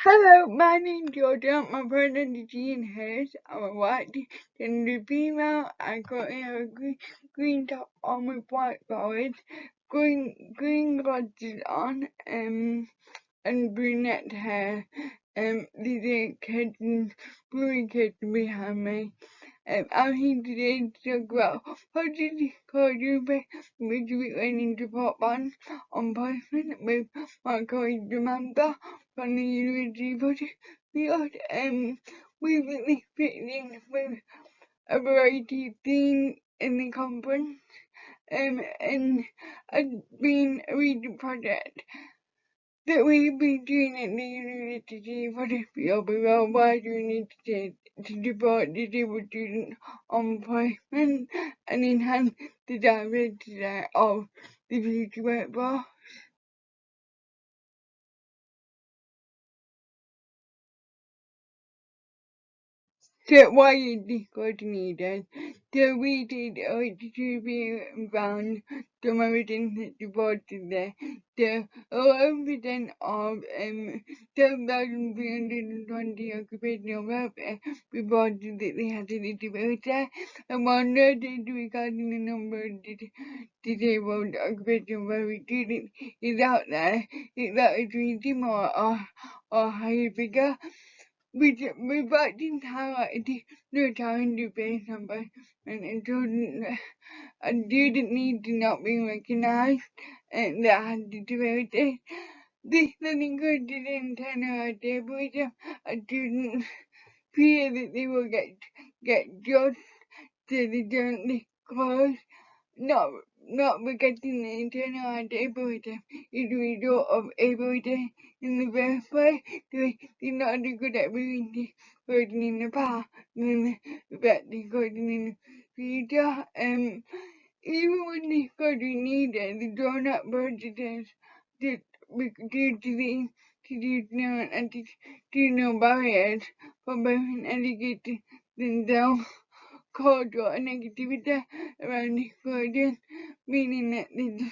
Hello, my name's Jordan. My pronouns are she and hers. I'm a white gender female. I currently have a green top on with white flowers, green glasses on, and brunette hair. There's a curtain, blue curtain behind me. I'm here today to talk about positive disclosure which we went into part one on placement with my colleague Samantha from the University of Huddersfield. We really fit in with a variety of themes in the conference. And it's been a recent project that we've been doing at the University of Huddersfield about why do we need to support disabled students on placement and enhance the diversity of the future workforce. So why is this code needed? So we did a review and found some evidence that supported that. So 11% of 7,320 occupational welfare reported that they had a disability, and 130 regarding the number of disabled occupational welfare students is out there. Is that a similar or higher figure? We brought in highlighted the time to pay somebody and didn't need to not be recognized and that had disability. This then encouraged internal ableism. A student fear that they will get judged so they don't disclose. Not forgetting the internalized ableism is the result of ableism in the first place. They're not as good at reading disclosing in the past than about disclosing in the future. Even when disclosing needed, the drawn-up procedures due to the institutional and attitudinal barriers for both educators themselves cultural negativity around disclosure, meaning that the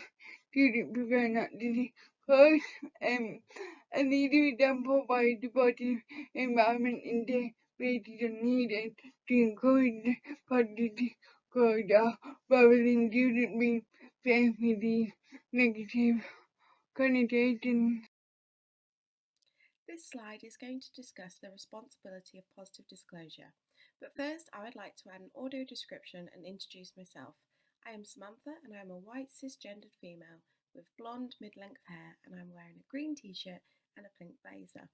student prefer not to disclose. And the example by supportive environment integrated are needed to encourage positive disclosure rather than students being faced with these negative connotations. This slide is going to discuss the responsibility of positive disclosure, but first I would like to add an audio description and introduce myself. I am Samantha and I am a white cisgendered female with blonde mid-length hair and I'm wearing a green t-shirt and a pink blazer.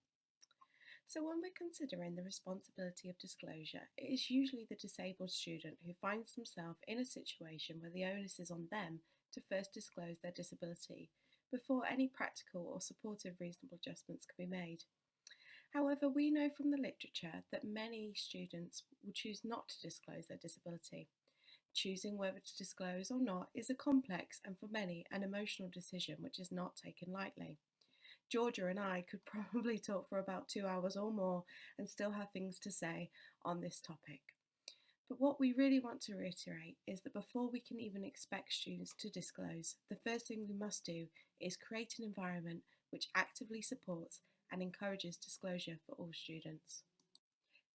So when we're considering the responsibility of disclosure, it is usually the disabled student who finds themselves in a situation where the onus is on them to first disclose their disability before any practical or supportive reasonable adjustments can be made. However, we know from the literature that many students will choose not to disclose their disability. Choosing whether to disclose or not is a complex and for many an emotional decision which is not taken lightly. Georgia and I could probably talk for about 2 hours or more and still have things to say on this topic. But what we really want to reiterate is that before we can even expect students to disclose, the first thing we must do is create an environment which actively supports and encourages disclosure for all students.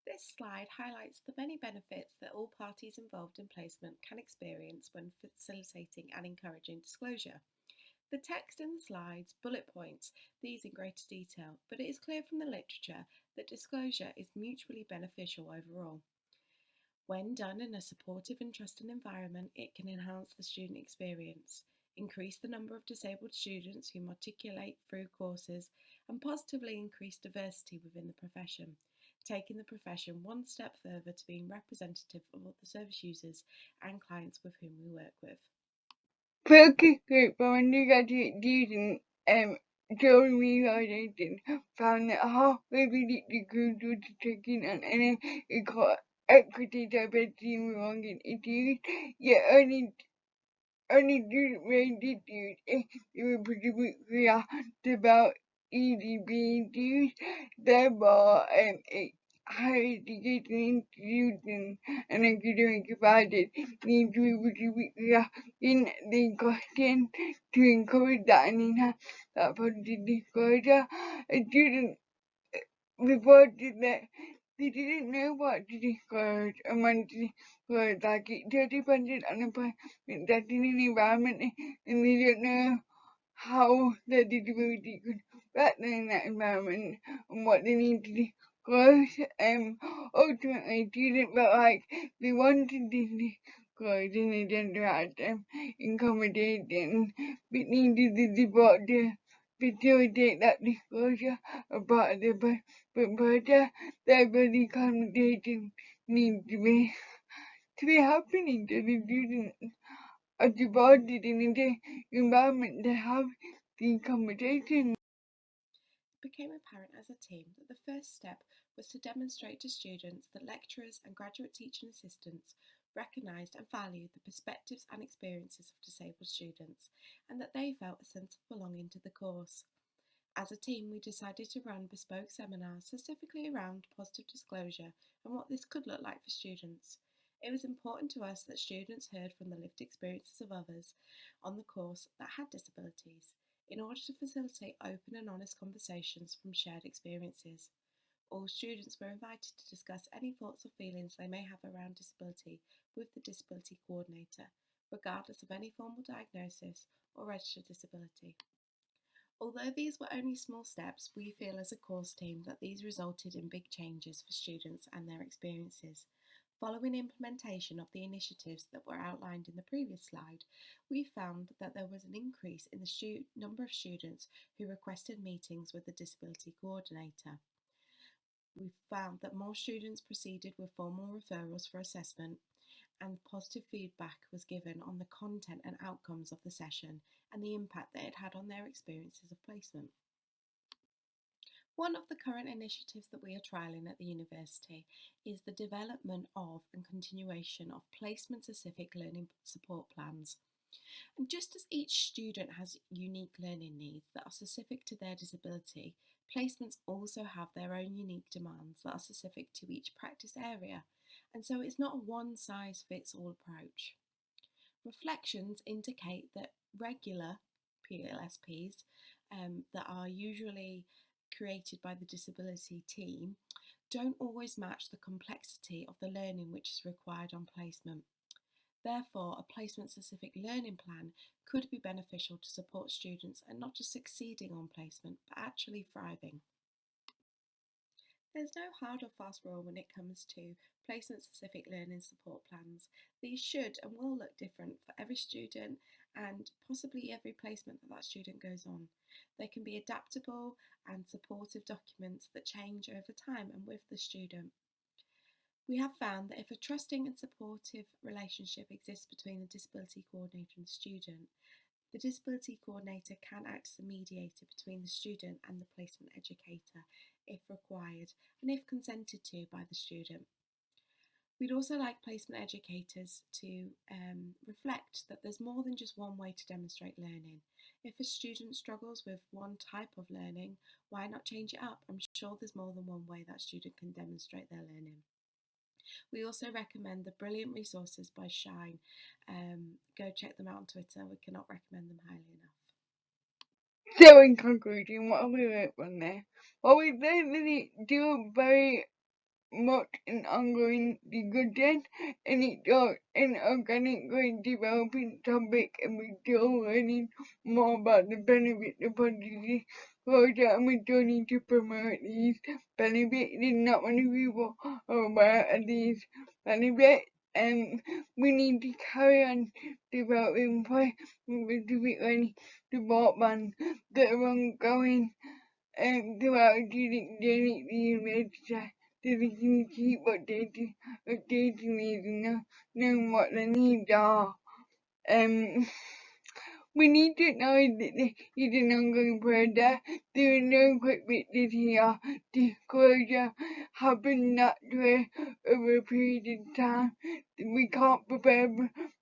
This slide highlights the many benefits that all parties involved in placement can experience when facilitating and encouraging disclosure. The text in the slides bullet points these in greater detail, but it is clear from the literature that disclosure is mutually beneficial overall. When done in a supportive and trusting environment, it can enhance the student experience, increase the number of disabled students who matriculate through courses, and positively increase diversity within the profession, taking the profession one step further to being representative of all the service users and clients with whom we work with. Focus group for undergraduate students during realization found that halfway the group was taking on any equity, diversity, and belonging issues, yet only student rated issues they were pretty clear about EDB issues. Therefore, higher education institutions and academic providers need to be able to be clear in the question to encourage that and enhance that positive disclosure. A student reported that they didn't know what to disclose and when to disclose, like it just depended on the person that's in an environment and they don't know how their disability could factor in that environment and what they need to disclose. Ultimately, students felt like they wanted to disclose and they didn't have them accommodating, but needed the support to facilitate that disclosure of part of the further their body accommodation needs to be happening to the students as supported in the environment to have the accommodation. It became apparent as a team that the first step was to demonstrate to students that lecturers and graduate teaching assistants recognised and valued the perspectives and experiences of disabled students and that they felt a sense of belonging to the course. As a team, we decided to run bespoke seminars specifically around positive disclosure and what this could look like for students. It was important to us that students heard from the lived experiences of others on the course that had disabilities, in order to facilitate open and honest conversations from shared experiences. All students were invited to discuss any thoughts or feelings they may have around disability with the disability coordinator, regardless of any formal diagnosis or registered disability. Although these were only small steps, we feel as a course team that these resulted in big changes for students and their experiences. Following implementation of the initiatives that were outlined in the previous slide, we found that there was an increase in the number of students who requested meetings with the disability coordinator. We found that more students proceeded with formal referrals for assessment, and positive feedback was given on the content and outcomes of the session and the impact that it had on their experiences of placement. One of the current initiatives that we are trialling at the university is the development of and continuation of placement-specific learning support plans. And just as each student has unique learning needs that are specific to their disability, placements also have their own unique demands that are specific to each practice area, and so it's not a one-size-fits-all approach. Reflections indicate that regular PSLSPs that are usually created by the disability team don't always match the complexity of the learning which is required on placement. Therefore, a placement-specific learning plan could be beneficial to support students and not just succeeding on placement, but actually thriving. There's no hard or fast rule when it comes to placement-specific learning support plans. These should and will look different for every student and possibly every placement that student goes on. They can be adaptable and supportive documents that change over time and with the student. We have found that if a trusting and supportive relationship exists between the disability coordinator and the student, the disability coordinator can act as a mediator between the student and the placement educator if required and if consented to by the student. We'd also like placement educators to reflect that there's more than just one way to demonstrate learning. If a student struggles with one type of learning, why not change it up? I'm sure there's more than one way that student can demonstrate their learning. We also recommend the brilliant resources by Shine. Go check them out on Twitter. We cannot recommend them highly enough. So in conclusion, what have we learned from there? Well, we learned that it do very much an ongoing discussion and it's an organically developing topic and we're still learning more about the benefits of positive disclosure and we do need to promote these benefits and not many people are aware of these benefits and we need to carry on developing specific learning support plans that are ongoing and throughout the university so they can keep updating these and knowing what the needs are. We need to acknowledge that this is an ongoing process. There is no quick fixes here. Disclosure happens naturally over a period of time. We can't prepare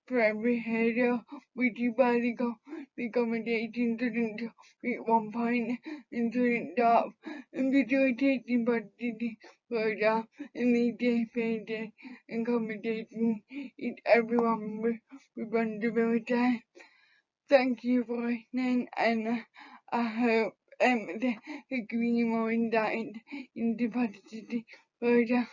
for every hurdle, which is why the accommodation doesn't reach one point and doesn't stop. And facilitating positive disclosure and the phases and accommodation is everyone's responsibility. Thank you for listening, and I hope giving you more insight into positivity further.